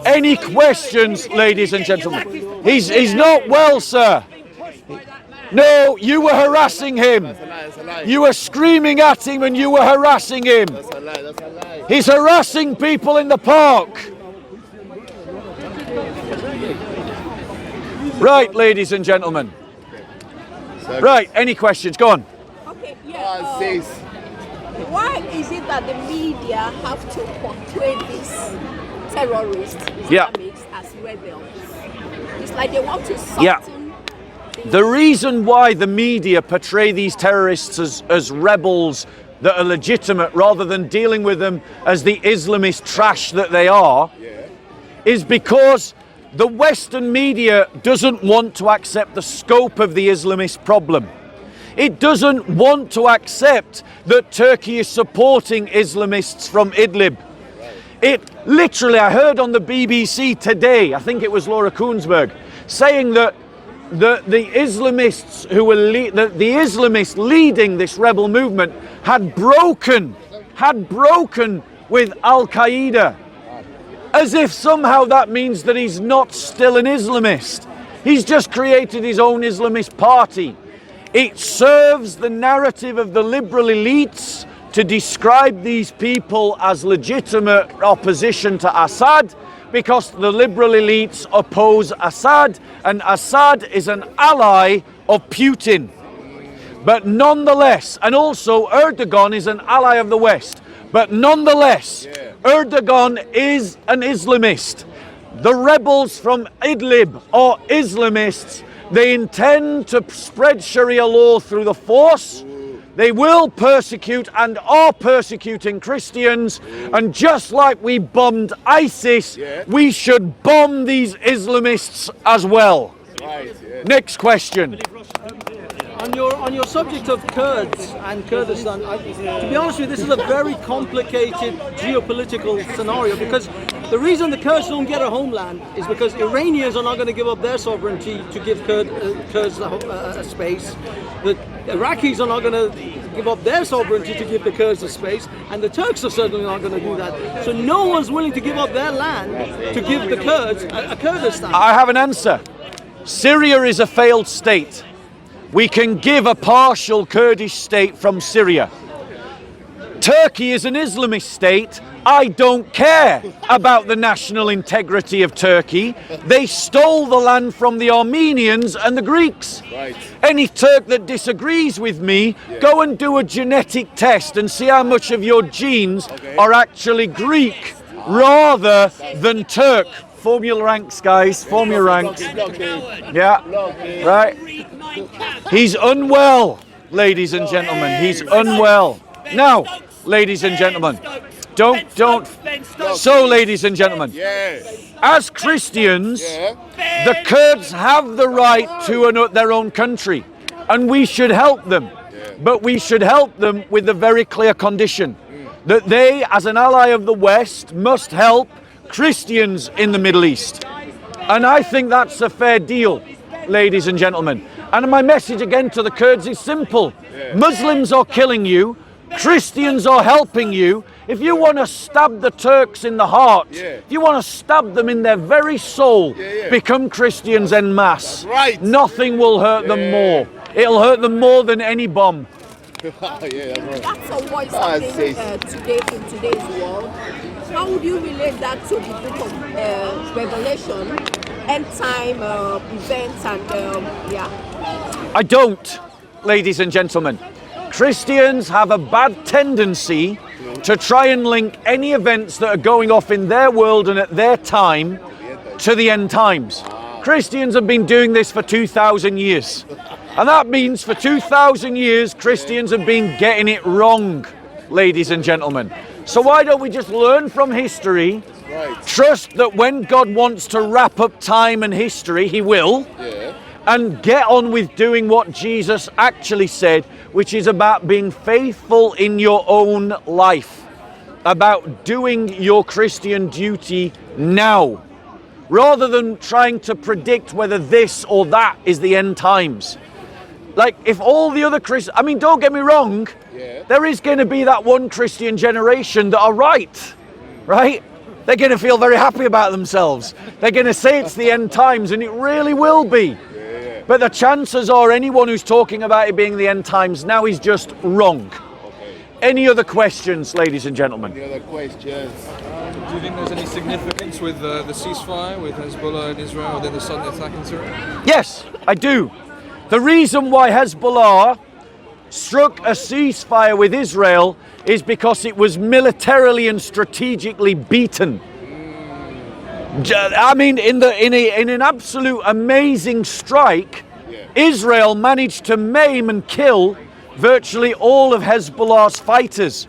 Any questions, ladies and gentlemen? He's not well, sir. No, you were harassing him. You were screaming at him and you were harassing him. He's harassing people in the park. Right, ladies and gentlemen. Right, any questions? Go on. Okay, yeah. Why is it that the media have to portray these terrorists, Islamists, as rebels? It's like they want to soften. The reason why the media portray these terrorists as rebels that are legitimate rather than dealing with them as the Islamist trash that they are is because the Western media doesn't want to accept the scope of the Islamist problem. It doesn't want to accept that Turkey is supporting Islamists from Idlib. It literally, I heard on the BBC today, I think it was Laura Koonsberg, saying that the Islamists who were the Islamists leading this rebel movement had broken with Al Qaeda, as if somehow that means that he's not still an Islamist. He's just created his own Islamist party. It serves the narrative of the liberal elites to describe these people as legitimate opposition to Assad, because the liberal elites oppose Assad, and Assad is an ally of Putin. But nonetheless, and also Erdogan is an ally of the West, but nonetheless, Erdogan is an Islamist. The rebels from Idlib are Islamists. They intend to spread Sharia law through the force. They will persecute and are persecuting Christians, and just like we bombed ISIS, we should bomb these Islamists as well. Next question. On your subject of Kurds and Kurdistan, to be honest with you, this is a very complicated geopolitical scenario, because the reason the Kurds don't get a homeland is because Iranians are not going to give up their sovereignty to give Kurds a space. The Iraqis are not going to give up their sovereignty to give the Kurds a space, and the Turks are certainly not going to do that. So no one's willing to give up their land to give the Kurds a Kurdistan. I have an answer. Syria is a failed state. We can give a partial Kurdish state from Syria. Turkey is an Islamist state. I don't care about the national integrity of Turkey. They stole the land from the Armenians and the Greeks. Any Turk that disagrees with me, go and do a genetic test and see how much of your genes are actually Greek rather than Turk. Form your ranks, guys. Form your ranks. Yeah, right. He's unwell, ladies and gentlemen. He's unwell. Now, ladies and gentlemen, don't. So, ladies and gentlemen, as Christians, the Kurds have the right to their own country, and we should help them. But we should help them with the very clear condition that they, as an ally of the West, must help Christians in the Middle East. And I think that's a fair deal, ladies and gentlemen. And my message again to the Kurds is simple. Muslims are killing you. Christians are helping you. If you want to stab the Turks in the heart, if you want to stab them in their very soul, become Christians en masse. Nothing will hurt them more. It'll hurt them more than any bomb. That's a voice today in today's world. How would you relate that to the book of Revelation, end time events and I don't, ladies and gentlemen. Christians have a bad tendency to try and link any events that are going off in their world and at their time to the end times. Christians have been doing this for 2,000 years. And that means for 2,000 years, Christians have been getting it wrong, ladies and gentlemen. So why don't we just learn from history, trust that when God wants to wrap up time and history, he will, and get on with doing what Jesus actually said, which is about being faithful in your own life. about doing your Christian duty now, rather than trying to predict whether this or that is the end times. Like, if all the other Christians, I mean, don't get me wrong, there is going to be that one Christian generation that are right? They're going to feel very happy about themselves. They're going to say it's the end times, and it really will be. But the chances are anyone who's talking about it being the end times now is just wrong. Any other questions, ladies and gentlemen? Any other questions? Do you think there's any significance with the ceasefire with Hezbollah and Israel, then the sudden attack in Syria? Yes, I do. The reason why Hezbollah struck a ceasefire with Israel is because it was militarily and strategically beaten. I mean, in an absolute amazing strike, Israel managed to maim and kill virtually all of Hezbollah's fighters.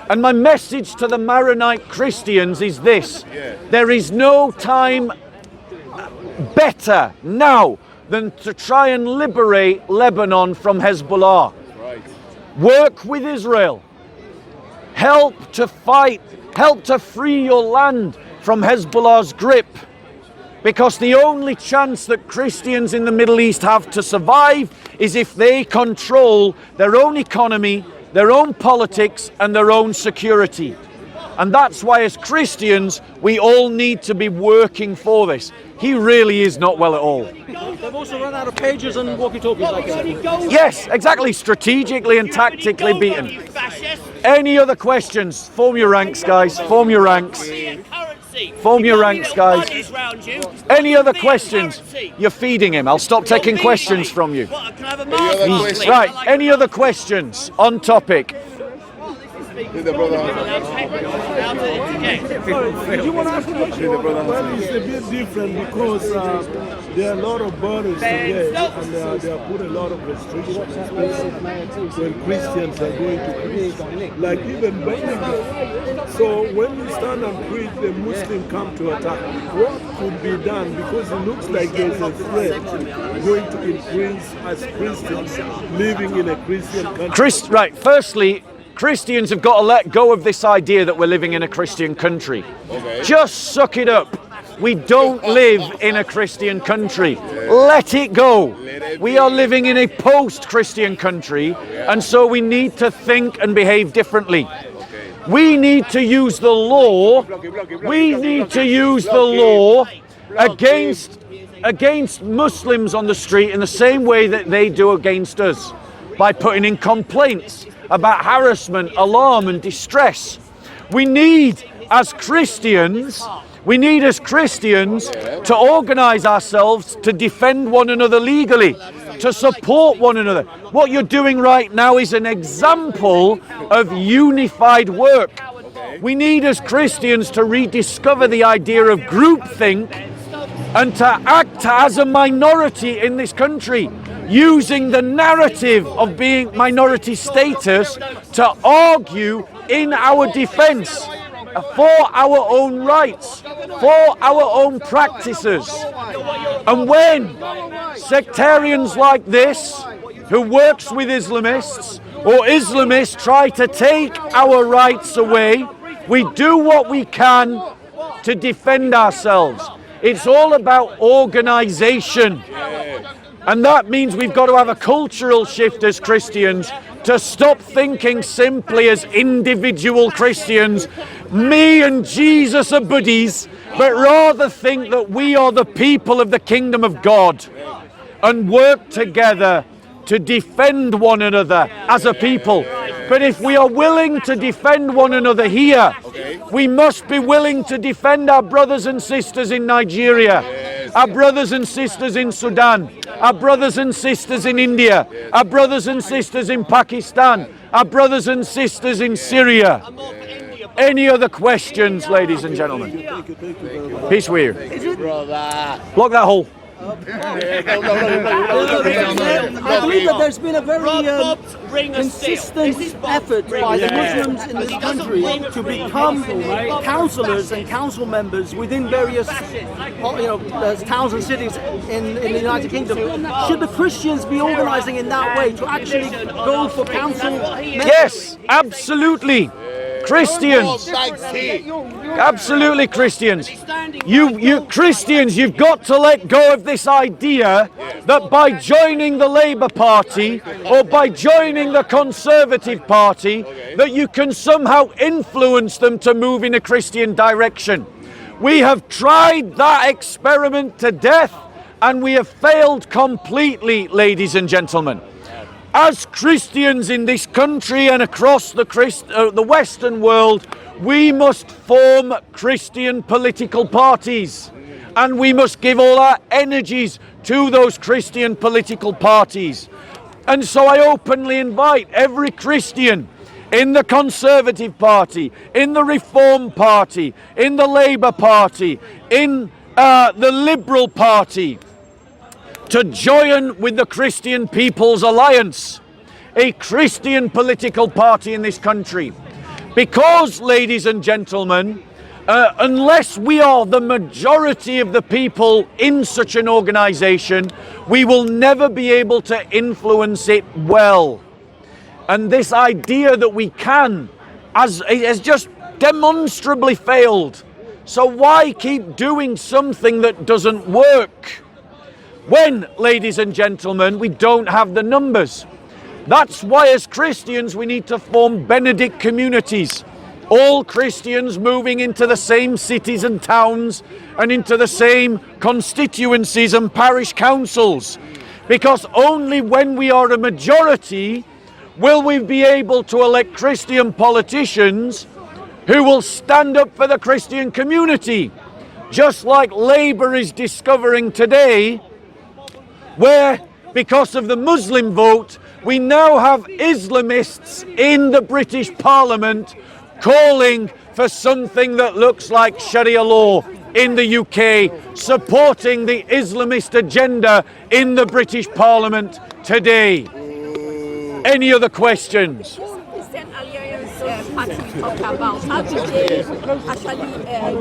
And my message to the Maronite Christians is this: there is no time better now than to try and liberate Lebanon from Hezbollah. Work with Israel. Help to fight. Help to free your land from Hezbollah's grip. Because the only chance that Christians in the Middle East have to survive is if they control their own economy, their own politics, and their own security. And that's why, as Christians, we all need to be working for this. He really is not well at all. They've also run out of pages and walkie-talkies, like that. Yes, exactly. Strategically and tactically beaten. Any other questions? Form your ranks, guys. Form your ranks. Form your ranks, guys. Any other questions? You're feeding him. I'll stop taking questions from you. Right. Any other questions on topic? The brother. Well, it's a bit different because there are a lot of borders today, and they have put a lot of restrictions, especially when Christians are going to preach, like even Birmingham. So when you stand and preach, the Muslim come to attack. What could be done? Because it looks like there's a threat going to increase as Christians living in a Christian country. Right. Firstly, Christians have got to let go of this idea that we're living in a Christian country. Just suck it up. We don't live in a Christian country. Let it go. We are living in a post-Christian country, and so we need to think and behave differently. We need to use the law. We need to use the law against Muslims on the street in the same way that they do against us, by putting in complaints about harassment, alarm and distress. We need as Christians to organize ourselves to defend one another legally, to support one another. What you're doing right now is an example of unified work. We need as Christians to rediscover the idea of groupthink and to act as a minority in this country, using the narrative of being minority status to argue in our defense for our own rights, for our own practices. And when sectarians like this, who works with Islamists, or Islamists try to take our rights away, we do what we can to defend ourselves. It's all about organization. And that means we've got to have a cultural shift as Christians to stop thinking simply as individual Christians, me and Jesus are buddies, but rather think that we are the people of the kingdom of God and work together to defend one another as a people. But if we are willing to defend one another here, we must be willing to defend our brothers and sisters in Nigeria, our brothers and sisters in Sudan, our brothers and sisters in India, our brothers and sisters in Pakistan, our brothers and sisters in Syria. Any other questions, ladies and gentlemen? Peace with you. Block that hole. I believe that there's been a very consistent effort by the Muslims in this country to become councillors and council members within various towns and cities in the United Kingdom. Should the Christians be organising in that way to actually go for council members? Yes, absolutely. Christians. Absolutely Christians. You Christians, you've got to let go of this idea that by joining the Labour Party or by joining the Conservative Party that you can somehow influence them to move in a Christian direction. We have tried that experiment to death and we have failed completely, ladies and gentlemen. As Christians in this country and across the Western world, we must form Christian political parties and we must give all our energies to those Christian political parties. And so I openly invite every Christian in the Conservative Party, in the Reform Party, in the Labour Party, in the Liberal Party, to join with the Christian People's Alliance, a Christian political party in this country. Because, ladies and gentlemen, unless we are the majority of the people in such an organisation, we will never be able to influence it well. And this idea that we can has just demonstrably failed. So why keep doing something that doesn't work? When, ladies and gentlemen, we don't have the numbers. That's why as Christians we need to form Benedict communities. All Christians moving into the same cities and towns and into the same constituencies and parish councils. Because only when we are a majority will we be able to elect Christian politicians who will stand up for the Christian community. Just like Labour is discovering today, where, because of the Muslim vote, we now have Islamists in the British Parliament calling for something that looks like Sharia law in the UK, supporting the Islamist agenda in the British Parliament today. Any other questions? Christian Alliance party we talk about, how do they actually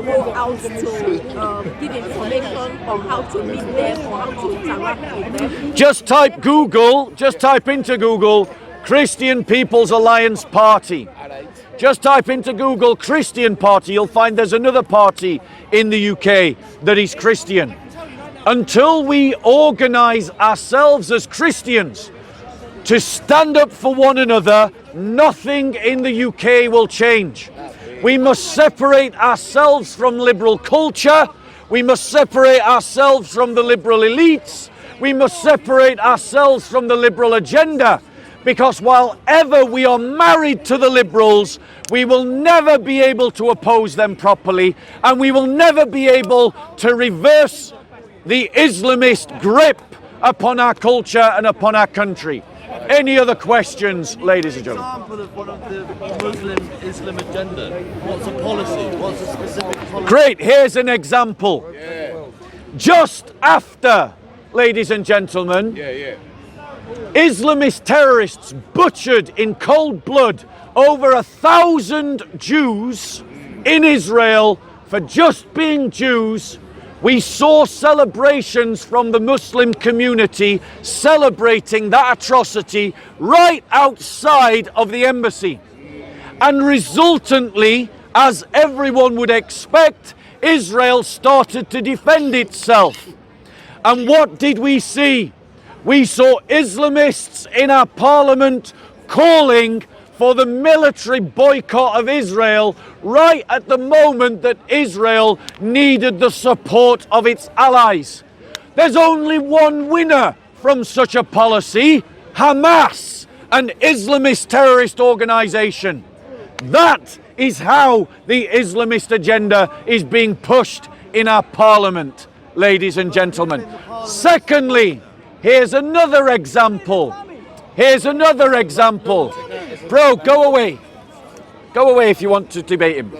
go out to give information on how to meet them or how to interact with them? Just type into Google Christian People's Alliance Party. Just type into Google Christian Party, you'll find there's another party in the UK that is Christian. Until we organise ourselves as Christians to stand up for one another, nothing in the UK will change. We must separate ourselves from liberal culture. We must separate ourselves from the liberal elites. We must separate ourselves from the liberal agenda. Because while ever we are married to the liberals, we will never be able to oppose them properly, and we will never be able to reverse the Islamist grip upon our culture and upon our country. Any other questions, ladies and gentlemen? Example of one of the Islam agenda. What's a policy? What's a specific policy? Great, here's an example. Just after, ladies and gentlemen, Islamist terrorists butchered in cold blood over 1,000 Jews in Israel for just being Jews, we saw celebrations from the Muslim community celebrating that atrocity right outside of the embassy. And resultantly, as everyone would expect, Israel started to defend itself. And what did we see? We saw Islamists in our parliament calling for the military boycott of Israel right at the moment that Israel needed the support of its allies. There's only one winner from such a policy: Hamas, an Islamist terrorist organization. That is how the Islamist agenda is being pushed in our parliament, ladies and gentlemen. Secondly, here's another example. Bro, go away. Go away if you want to debate him.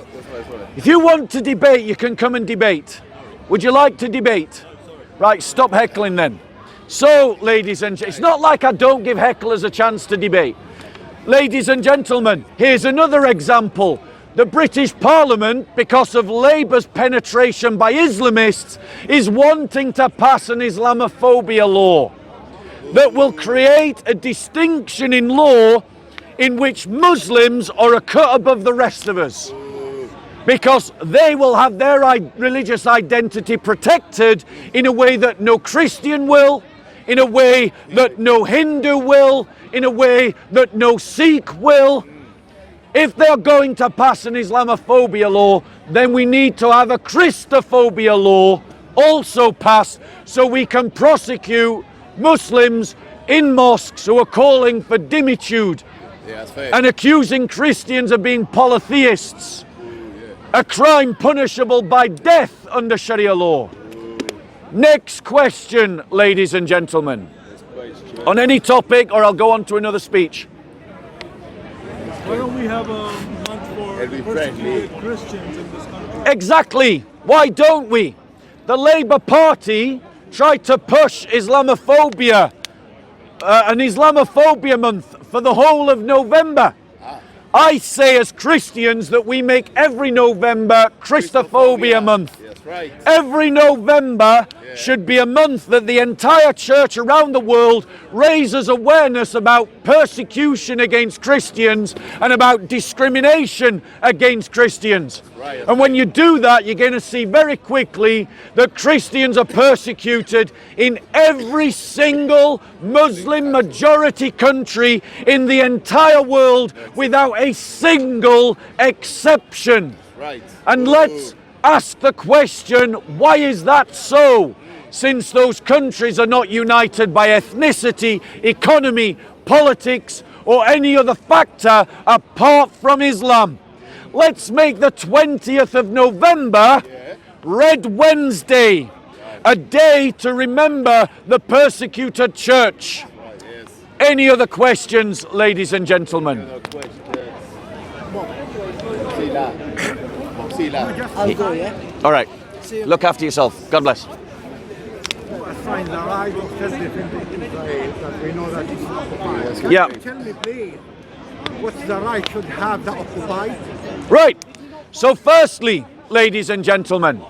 If you want to debate, you can come and debate. Would you like to debate? Right, stop heckling then. So, ladies and gentlemen, it's not like I don't give hecklers a chance to debate. Ladies and gentlemen, here's another example. The British Parliament, because of Labour's penetration by Islamists, is wanting to pass an Islamophobia law that will create a distinction in law in which Muslims are a cut above the rest of us, because they will have their religious identity protected in a way that no Christian will, in a way that no Hindu will, in a way that no Sikh will. If they're going to pass an Islamophobia law, then we need to have a Christophobia law also passed, so we can prosecute Muslims in mosques who are calling for dimitude and accusing Christians of being polytheists. A crime punishable by death under Sharia law. Next question, ladies and gentlemen. On any topic, or I'll go on to another speech. Why don't we have a month for persecuted Christians in this country? Exactly. Why don't we? The Labour Party tried to push Islamophobia, an Islamophobia month for the whole of November. I say as Christians that we make every November Christophobia month. That's right. Every November should be a month that the entire church around the world raises awareness about persecution against Christians and about discrimination against Christians. And when you do that, you're going to see very quickly that Christians are persecuted in every single Muslim majority country in the entire world without a single exception. Right. And let's ask the question, why is that so? Since those countries are not united by ethnicity, economy, politics, or any other factor apart from Islam. Let's make the 20th of November Red Wednesday, a day to remember the persecuted church. Any other questions, ladies and gentlemen? I'll go, yeah? All right. Look after yourself. God bless. Find the right of self-defense Israel, that we know that it's occupied. Yeah. Tell me, please, what's the right should have the occupied? Right. So firstly, ladies and gentlemen,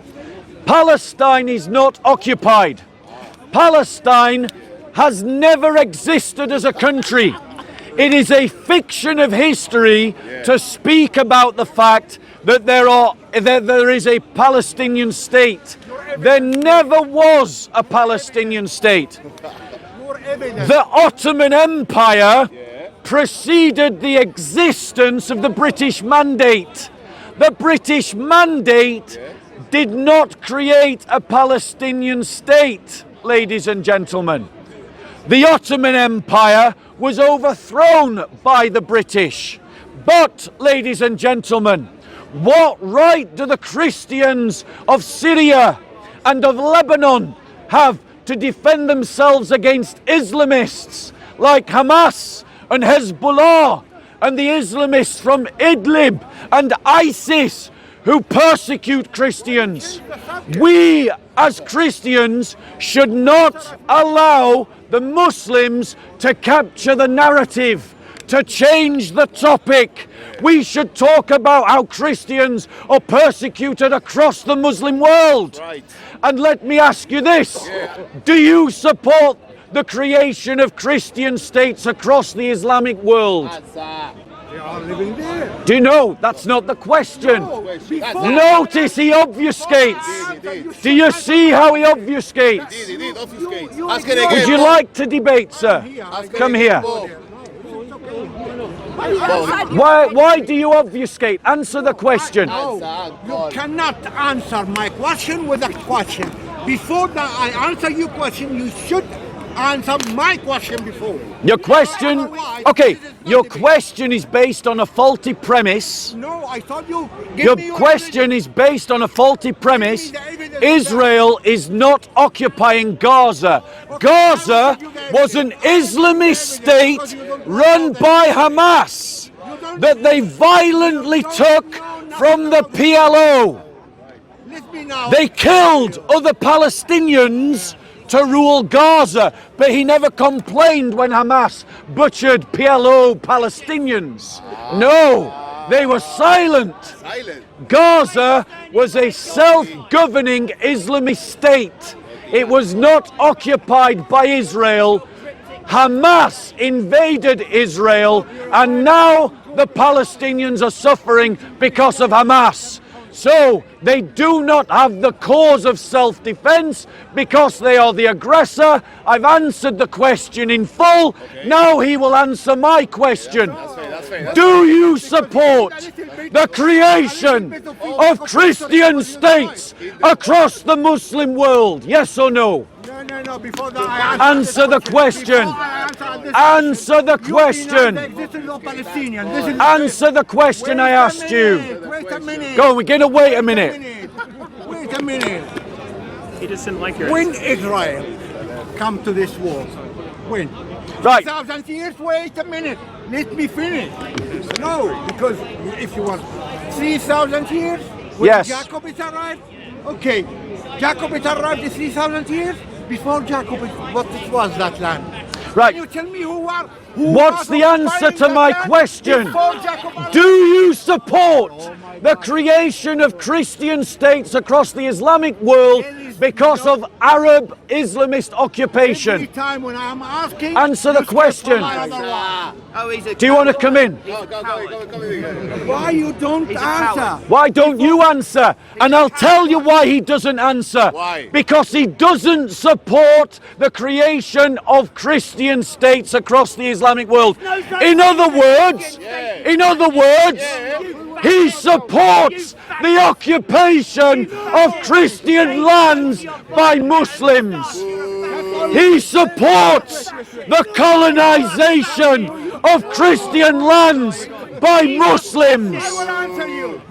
Palestine is not occupied. Palestine has never existed as a country. It is a fiction of history to speak about the fact that there is a Palestinian state. There never was a Palestinian state. The Ottoman Empire preceded the existence of the British Mandate. The British Mandate did not create a Palestinian state, ladies and gentlemen. The Ottoman Empire was overthrown by the British. But, ladies and gentlemen, what right do the Christians of Syria and of Lebanon have to defend themselves against Islamists like Hamas and Hezbollah and the Islamists from Idlib and ISIS who persecute Christians? We as Christians should not allow the Muslims to capture the narrative, to change the topic. We should talk about how Christians are persecuted across the Muslim world. Right. And let me ask you this. Do you support the creation of Christian states across the Islamic world? They are living there. Do you know? That's not the question. Notice he obfuscates. Do you see how he obfuscates? Would you like to debate, sir? Come here. Why do you obfuscate? Answer the question. You cannot answer my question with a question. Before that I answer your question, you should answer my question before. Your question, okay, your question is based on a faulty premise. No, I thought you Your question is based on a faulty premise. Israel is not occupying Gaza. Gaza was an Islamist state run by Hamas that they violently took from the PLO. They killed other Palestinians to rule Gaza, but he never complained when Hamas butchered PLO Palestinians. No, they were silent. Gaza was a self-governing Islamist state. It was not occupied by Israel. Hamas invaded Israel, and now the Palestinians are suffering because of Hamas. So they do not have the cause of self-defense because they are the aggressor. I've answered the question in full. Now he will answer my question. Do you support the creation of Christian states across the Muslim world? Yes or no? No. Before that, Answer the question. Answer the question. This is not Palestinian. This is Answer the question I asked you. Wait a minute. Go on, we're going to wait a minute. Wait a minute. He doesn't like your When Israel come to this war, when? Right. 1,000 years? Wait a minute. Let me finish. No, because if you want 3,000 years, when Yes. Jacob is arrived, okay. Jacob is arrived in 3,000 years. Before Jacob, what was that land? Right. Can you tell me who What's the answer to my question? Do you support the creation of Christian states across the Islamic world because of Arab Islamist Every occupation? time when I'm asking, Answer the you question. specify. Do you want to come in? Why you don't answer? Why don't you answer? And I'll tell you why he doesn't answer. Why? Because he doesn't support the creation of Christian states across the Islamic world. In other words, he supports the occupation of Christian lands by Muslims. He supports the colonization of Christian lands by Muslims. I will answer you.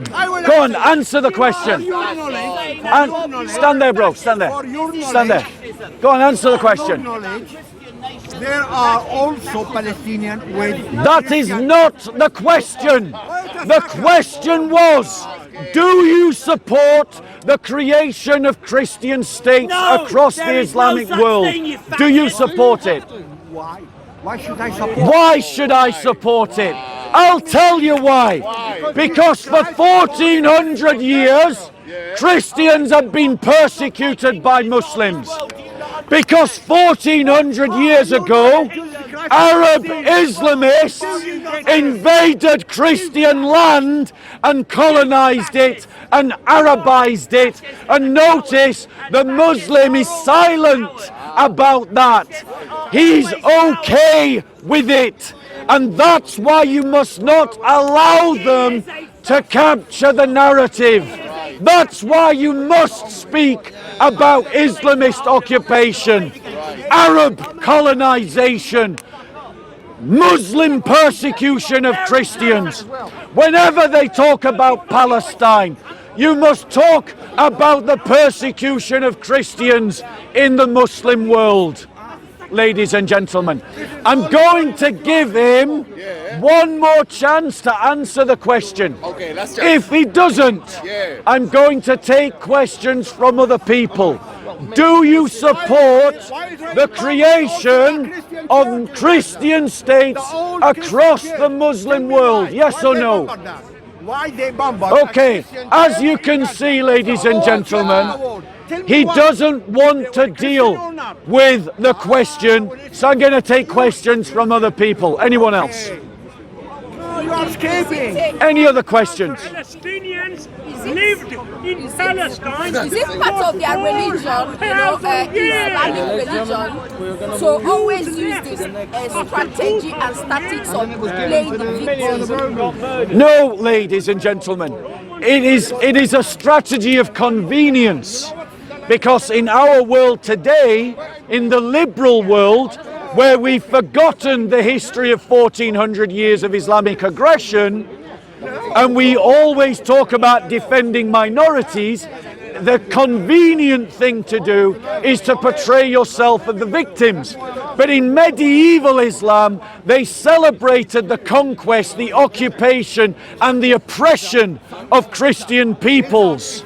Go on, answer the question. Stand there, bro. Stand there. Stand there. Go on, answer the question. There are also Palestinian with. That is not the question. The question was, do you support the creation of Christian states across the Islamic world? Do you support it? Why? Why should I support? Why should I support it? I'll tell you why. Because for 1400 years, Christians have been persecuted by Muslims. Because 1400 years ago, Arab Islamists invaded Christian land and colonized it and Arabized it. And notice the Muslim is silent about that. He's okay with it. And that's why you must not allow them to capture the narrative. That's why you must speak about Islamist occupation, Arab colonization, Muslim persecution of Christians. Whenever they talk about Palestine, you must talk about the persecution of Christians in the Muslim world. Ladies and gentlemen, I'm going to give him one more chance to answer the question. Okay, let's check. If he doesn't, I'm going to take questions from other people. Do you support the creation of Christian states across the Muslim world? Yes or no? Why they bombard? Okay, as you can see, ladies and gentlemen, he doesn't want to deal with the question, so I'm going to take questions from other people. Anyone else? No, you are escaping. Any other questions? Palestinians lived in Palestine. Is it part of their religion, Islamic religion, to always use this strategy and tactics of playing the victim? No, ladies and gentlemen. It is a strategy of convenience. Because in our world today, in the liberal world, where we've forgotten the history of 1400 years of Islamic aggression, and we always talk about defending minorities, the convenient thing to do is to portray yourself as the victims. But in medieval Islam, they celebrated the conquest, the occupation, and the oppression of Christian peoples.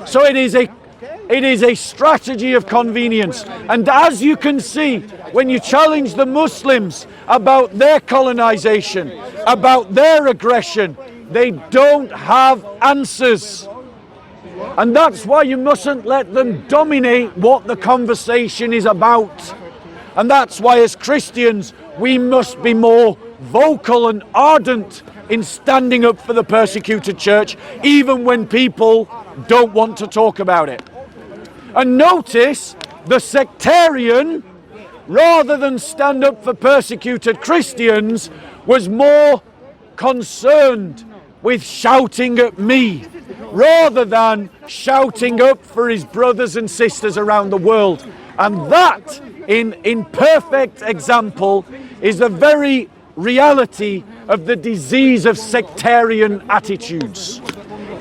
So it is a strategy of convenience. And as you can see, when you challenge the Muslims about their colonization, about their aggression, they don't have answers. And that's why you mustn't let them dominate what the conversation is about. And that's why as Christians we must be more vocal and ardent in standing up for the persecuted church, even when people don't want to talk about it. And notice the sectarian, rather than stand up for persecuted Christians, was more concerned with shouting at me rather than shouting up for his brothers and sisters around the world. And that, in perfect example, is the very reality of the disease of sectarian attitudes.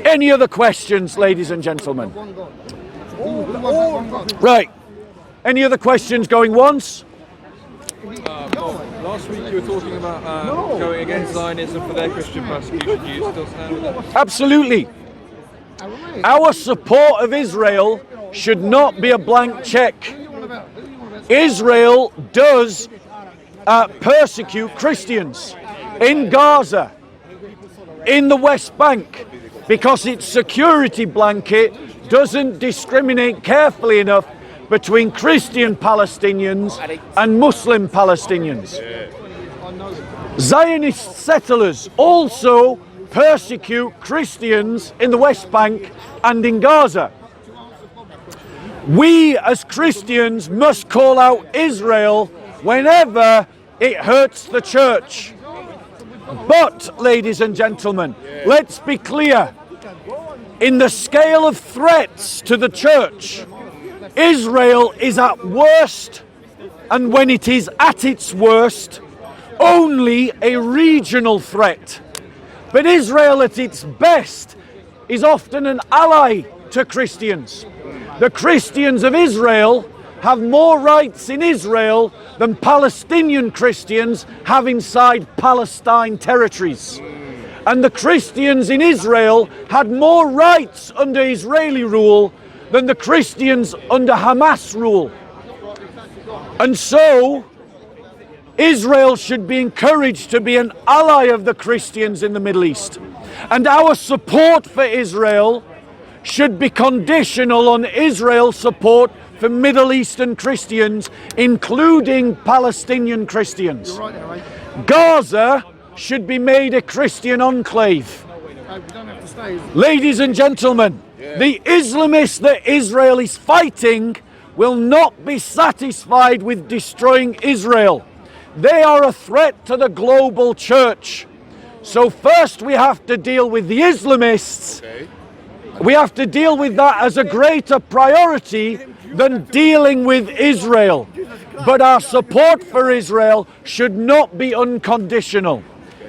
Any other questions, ladies and gentlemen? Right. Any other questions going once? Last week you were talking about going against Zionism for their Christian persecution. Do you still stand with that? Absolutely. Our support of Israel should not be a blank check. Israel does persecute Christians in Gaza, in the West Bank, because its security blanket doesn't discriminate carefully enough between Christian Palestinians and Muslim Palestinians. Zionist settlers also persecute Christians in the West Bank and in Gaza. We as Christians must call out Israel whenever it hurts the church. But, ladies and gentlemen, let's be clear. In the scale of threats to the church, Israel is at worst, and when it is at its worst, only a regional threat. But Israel at its best is often an ally to Christians. The Christians of Israel have more rights in Israel than Palestinian Christians have inside Palestine territories. And the Christians in Israel had more rights under Israeli rule than the Christians under Hamas rule. And so, Israel should be encouraged to be an ally of the Christians in the Middle East. And our support for Israel should be conditional on Israel's support for Middle Eastern Christians, including Palestinian Christians. Gaza should be made a Christian enclave. Ladies and gentlemen, the Islamists that Israel is fighting will not be satisfied with destroying Israel. They are a threat to the global church. So first we have to deal with the Islamists. We have to deal with that as a greater priority than dealing with Israel. But our support for Israel should not be unconditional.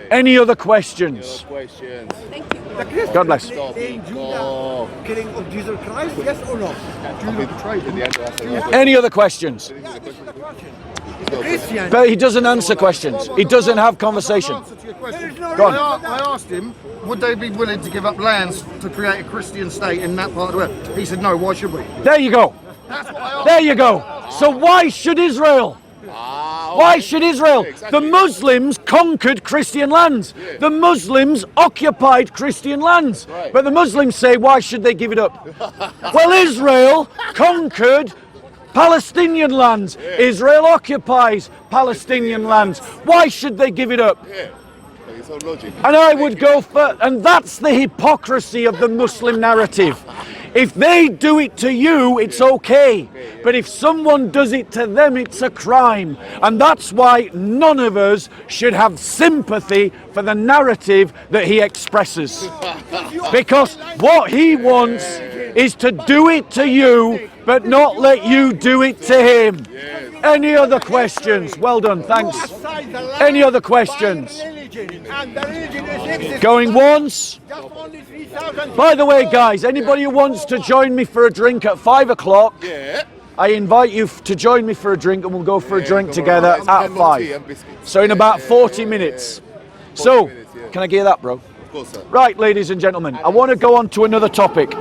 Any other questions? Thank you. God bless. Killing of Jesus Christ, yes or no? Any other questions? But he doesn't answer questions. He doesn't have conversation. Go on. I asked him, would they be willing to give up lands to create a Christian state in that part of the world? He said, no, why should we? There you go. There you go. So why should Israel? Why should Israel? The Muslims conquered Christian lands. The Muslims occupied Christian lands. But the Muslims say, why should they give it up? Well, Israel conquered Palestinian lands. Israel occupies Palestinian lands. Why should they give it up? And I would go for, and that's the hypocrisy of the Muslim narrative. If they do it to you, it's okay. But if someone does it to them, it's a crime. And that's why none of us should have sympathy for the narrative that he expresses. Because what he wants is to do it to you, but not let you do it to him. Any other questions? Well done, thanks. Any other questions? Going once? By the way, guys, anybody who wants to join me for a drink at 5 o'clock, I invite you to join me for a drink, and we'll go for a drink together at 5. So in about 40 minutes. So, can I get that, bro? Right, ladies and gentlemen, I want to go on to another topic.